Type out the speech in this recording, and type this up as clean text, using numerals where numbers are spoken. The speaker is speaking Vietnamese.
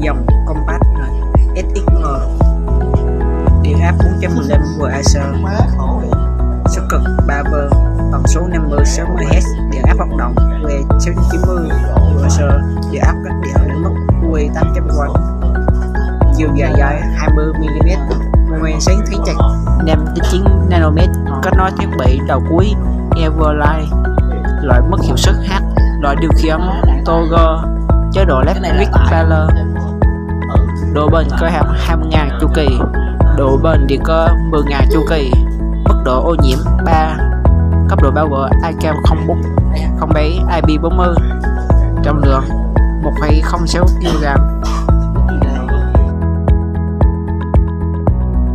dòng compact SXM, điện áp 415 V Acer, số cực 3 bơ, tần số 50 60 Hz, điện áp hoạt động V690 V Acer, điện áp cách điện đến mức UV 800W, chiều dài 20 mm, mô men sáng thấy chặt 5-9 nm, kết nối thiết bị đầu cuối Everlight, loại mất hiệu suất H, loại điều khiển toggle, chế độ left quick failure, độ bền cơ học 20.000 chu kỳ, độ bền điện cơ 10.000 chu kỳ, mức độ ô nhiễm 3, cấp độ bao gồm ICAO 07 IP40, trọng lượng 1,06 kg.